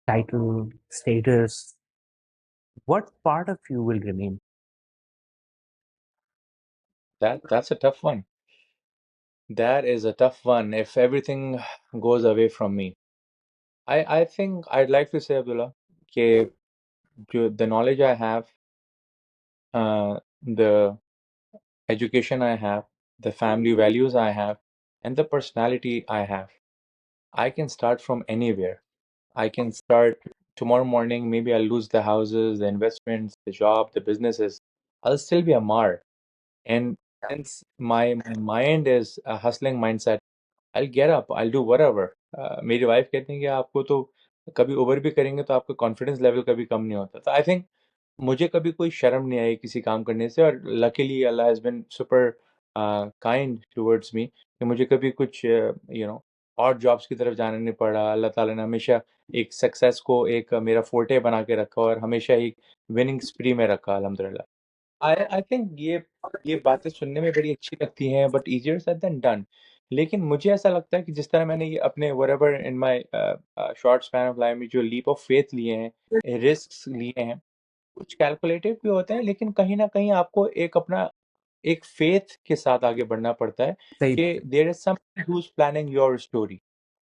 Title, status, what part of you will remain? That's a tough one. That is a tough one. If everything goes away from me, I think I'd like to say Abdullah, कि the knowledge I have, the education I have, the family values I have, and the personality I have, I can start from anywhere. I can start tomorrow morning. Maybe I'll lose the houses, the investments, the job, the businesses. I'll still be a Mar. And since my mind is a hustling mindset, I'll get up, I'll do whatever. मेरी wife कहती हैं कि आपको तो कभी over भी करेंगे तो आपका कॉन्फिडेंस लेवल कभी कम नहीं होता। तो आई थिंक मुझे कभी कोई शर्म नहीं आई किसी काम करने से और लकीली अल्लाह has been super kind towards me कि मुझे कभी कुछ ऑड जॉब्स की तरफ जाना नहीं पड़ा। अल्लाह ताला ने हमेशा एक सक्सेस को एक मेरा फोर्टे बना के रखा और हमेशा एक विनिंग स्प्री में रखा अल्हम्दुलिल्लाह। आई थिंक ये बातें सुनने में बड़ी अच्छी लगती हैं but easier said than done. लेकिन मुझे ऐसा लगता है कि जिस तरह मैंने ये अपने whatever in my short span of life में जो लीप ऑफ फेथ लिए हैं, रिस्क्स लिए हैं, कुछ कैलकुलेटेड भी होते हैं लेकिन कहीं न कहीं आपको एक फेथ के साथ आगे बढ़ना पड़ता है सही कि बात है, there is somebody who is planning your story.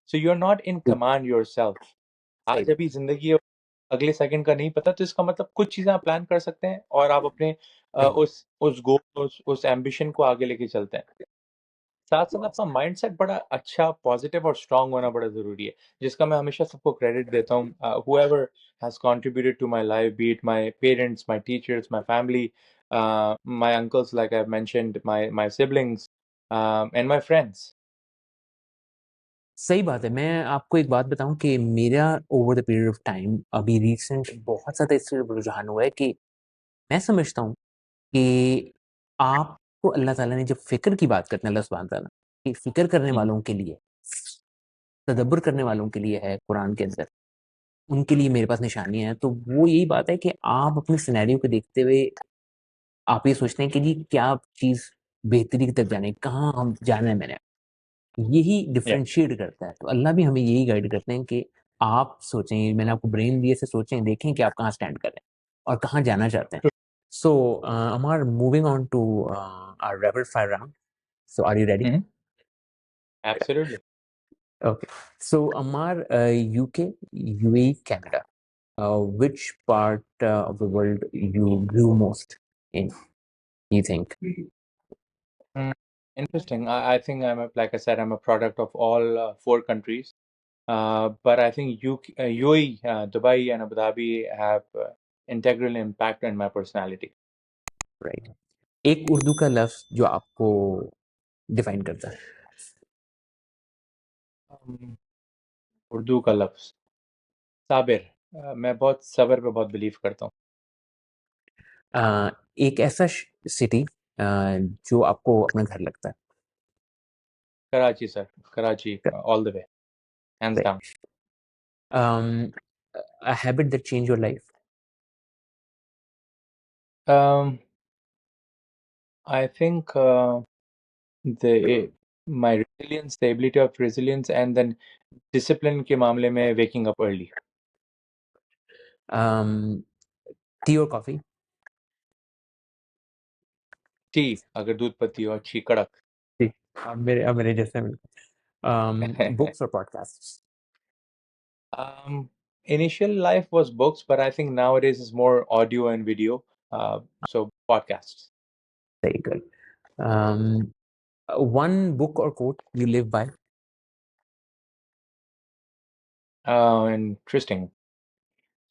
So you are not in बिल्कुल, कमांड योरसेल्फ। सही आज अभी ज़िंदगी अगले सेकंड का नहीं पता, तो इसका मतलब कुछ चीज़ें आप प्लान कर सकते हैं और आप अपने सही बात उस गोल उस एम्बिशन को आगे लेके चलते हैं। साथ-साथ आपका माइंडसेट बड़ा अच्छा, पॉज़िटिव और स्ट्रॉन्ग होना बड़ा ज़रूरी है, जिसका मैं हमेशा सबको क्रेडिट देता हूँ। Whoever has contributed to my life, be it my parents, my teachers, my family, my uncles like I have mentioned, my siblings, and my friends. सही बात है। मैं आपको एक बात बताऊँ कि मेरा over the period of time अभी रिसेंट बहुत ज़्यादा इससे रुझान हुआ है कि मैं समझता हूँ कि आपको अल्लाह ताला ने जब फ़िक्र की बात करते हैं अल्लाह सुब्हान तआला कि फ़िक्र करने हुँ, हुँ। वालों के लिए, तदब्बर करने वालों के लिए है कुरान के अंदर, उनके लिए मेरे पास निशानियाँ हैं। तो वो यही बात है कि आप अपने सिनेरियो को देखते हुए आप ये सोचते हैं कि जी क्या चीज़ बेहतरी की तरफ जाना है, कहाँ हम जाना है मैंने। यही Yeah. डिफरेंशिएट करता है। तो अल्लाह भी हमें यही गाइड करते हैं कि आप सोचें, मैंने आपको ब्रेन दिए से सोचें, देखें कि आप कहाँ स्टैंड कर रहे हैं और कहाँ जाना चाहते हैं। True. So Amar, moving on to our rapid fire round, so are you ready? Mhm. Absolutely. Okay. So Amar, UK, UAE, Canada. Which part of the world you grew most in, you think? Mm, Interesting. I think like I said, I'm a product of all four countries. But I think UAE, Dubai, and Abu Dhabi have integral impact on my personality. Right. एक उर्दू का लफ्ज जो आपको define करता है। Um, Urdu का लफ्ज साबिर। मैं बहुत सब्र पे बहुत बिलीव करता हूँ। एक ऐसा सिटी जो आपको अपना घर लगता है। Karachi sir, Karachi all the way, hands down. Right. A habit that changed your life. Um, I think the my resilience, the ability of resilience, and then discipline के मामले में waking up early. Tea or coffee? T, अगर दूध पत्ती हो अच्छी कड़क। Tea. अब मेरे जैसे books or podcasts? Initial life was books, but I think nowadays is more audio and video. So podcasts. Very good. One book or quote you live by. Interesting.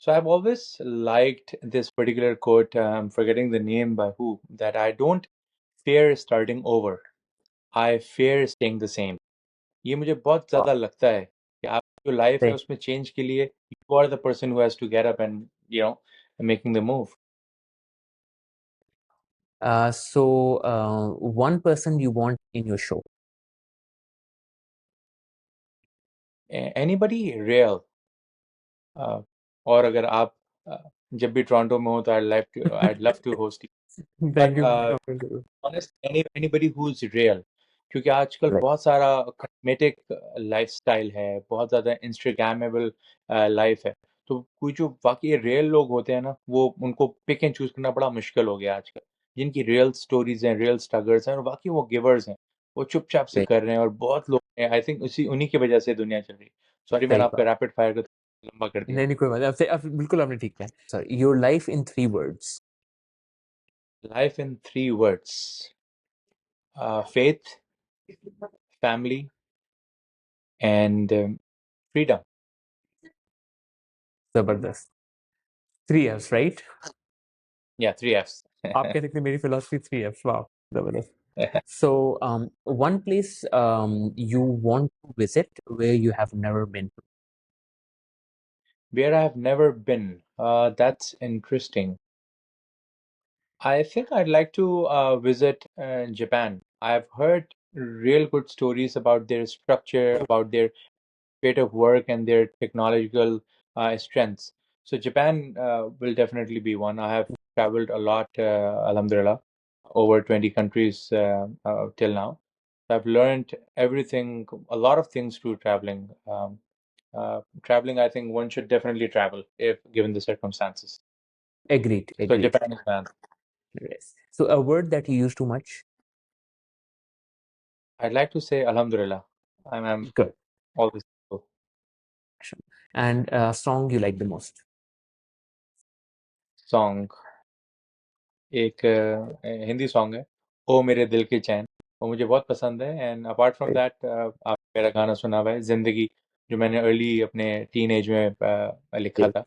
So I've always liked this particular quote. I'm forgetting the name by who. That I don't fear starting over. I fear staying the same. ये मुझे बहुत ज़्यादा लगता है कि आप जो life है Say, उसमें चेंज के लिए you are the person who has to get up and making the move. one person you want in your show. Anybody real? और अगर आप जब भी टोरंटो में हो तो I'd love to host you. Thank But you for talking to me. honest, anybody who's real, क्योंकि आजकल Right, बहुत सारा कॉस्मेटिक लाइफस्टाइल है, बहुत ज़्यादा इंस्टाग्रामेबल लाइफ है। तो कोई जो वाकई रियल लोग होते हैं ना, वो उनको पिक एंड चूज करना बड़ा मुश्किल हो गया आजकल। जिनकी रियल स्टोरीज हैं, रियल स्ट्रगल्स हैं और वाकई वो गिवर्स हैं, वो चुपचाप से right. कर रहे हैं और बहुत लोग हैं। आई थिंक उसी उन्हीं की वजह से दुनिया चल रही है। सॉरी मैंने सही आपका बात। रैपिड फायर को लंबा कर दिया। नहीं नहीं, कोई बात नहीं। अब बिल्कुल आपने ठीक किया। Sorry, your life in 3 words. Life in three words: faith, family, and freedom. जबरदस्त। 3 F's, right? Yeah, three Fs. आप कह सकते हैं मेरी philosophy 3 F's. Wow, जबरदस्त। So, one place you want to visit where you have never been. Where I have never been. That's interesting. I think I'd like to visit Japan. I've heard real good stories about their structure, about their rate of work, and their technological strengths. So Japan will definitely be one. I have traveled a lot, alhamdulillah, over 20 countries till now. I've learned everything, a lot of things through traveling. Traveling, I think one should definitely travel if given the circumstances. Agreed, So agreed. Japan is my answer. Yes. So a word that you use too much. I'd like to say Alhamdulillah. I'm Good. always thankful. And a song you like the most. Song, एक Hindi song है, ओ मेरे दिल के चैन। वो मुझे बहुत पसंद है। And apart from Right. That आप मेरा गाना सुना हुआ है जिंदगी, जो मैंने अर्ली अपने टीन एज में लिखा Okay. था।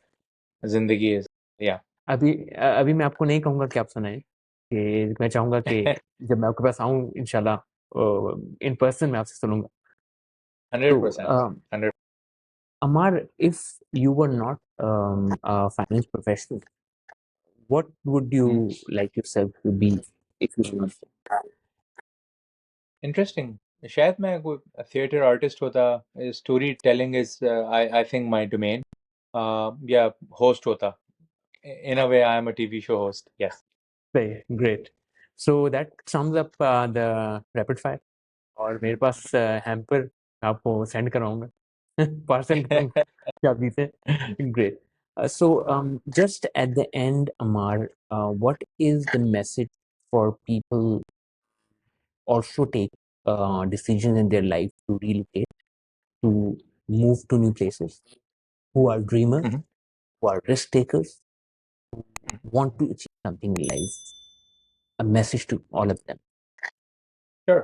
जिंदगी इज, या अभी मैं आपको नहीं कहूँगा कि आप सुनाएं, कि मैं चाहूँगा कि जब मैं आपके पास आऊँ इंशाल्लाह इन पर्सन मैं आपसे सुनूंगा। तो 100%, 100। Amar, if you were not a finance professional, what would you like yourself to be if you were not? Interesting. शायद मैं कोई थिएटर आर्टिस्ट होता। Story telling is I think my domain. या host होता। In a way, I am a TV show host. Yes. Great. So that sums up the rapid fire. और मेरे पास hamper आपको send कराऊंगा पार्सल करूंगा चाबी से great so just at the end Amar what is the message for people also take decisions in their life to relocate to move to new places who are dreamers Mhm. who are risk takers want to achieve something in life a message to all of them. Sure.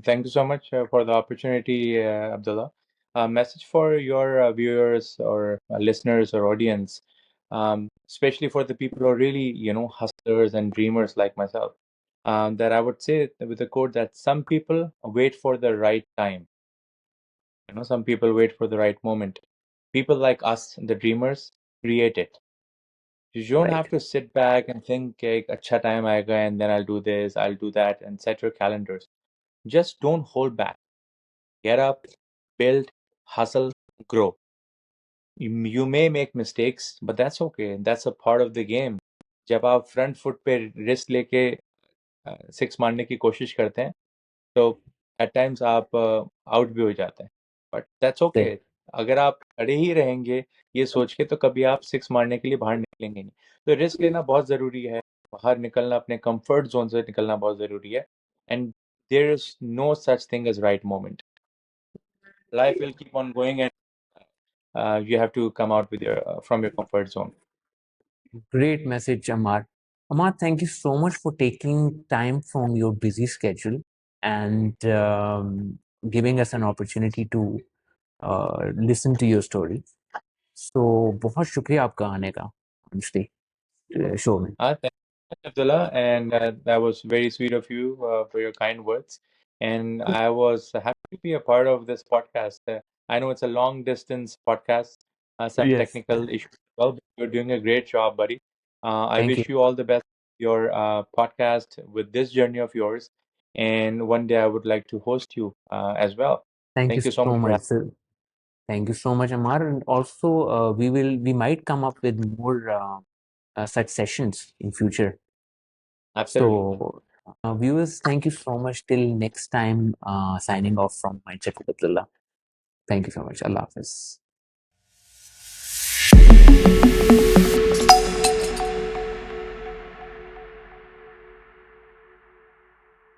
Thank you so much for the opportunity, Abdullah. A message for your viewers or listeners or audience, especially for the people who are really, hustlers and dreamers like myself, that I would say with a quote that some people wait for the right time. Some people wait for the right moment. People like us, the dreamers, create it. You don't Right. have to sit back and think, "Okay, acha time aega, and then I'll do this, I'll do that, and set your calendars. Just don't hold back. Get up, build, hustle, grow. You may make mistakes, but that's okay. That's a part of the game. जब आप front foot पे risk लेके six मारने की कोशिश करते हैं तो एट टाइम्स आप आउट भी हो जाते हैं बट दैट्स ओके। Say, अगर आप खड़े ही रहेंगे ये सोच के तो कभी आप सिक्स मारने के लिए बाहर निकलेंगे नहीं। तो रिस्क लेना बहुत ज़रूरी है। बाहर निकलना अपने कंफर्ट जोन से निकलना बहुत ज़रूरी है and there is no such thing as right moment. Life will keep on going and you have to come out with your from your comfort zone. great message, Amar. Amar, thank you so much for taking time from your busy schedule and giving us an opportunity to listen to your story. So, बहुत शुक्रिया आपका आने का honestly show में. Thank you, Abdullah, and that was very sweet of you for your kind words. And I was happy to be a part of this podcast. I know it's a long distance podcast, some Yes, technical issues as well, but you're doing a great job, buddy. I thank you. wish you all the best with your podcast with this journey of yours. And one day I would like to host you as well. Thank you Thank you so so much for much, having sir. Thank you so much, Amar. And also, we might come up with more such sessions in future. me. Absolutely. So, viewers, thank you so much. Till next time, signing off from Mindset with Abdullah. Thank you so much. Allah Hafiz.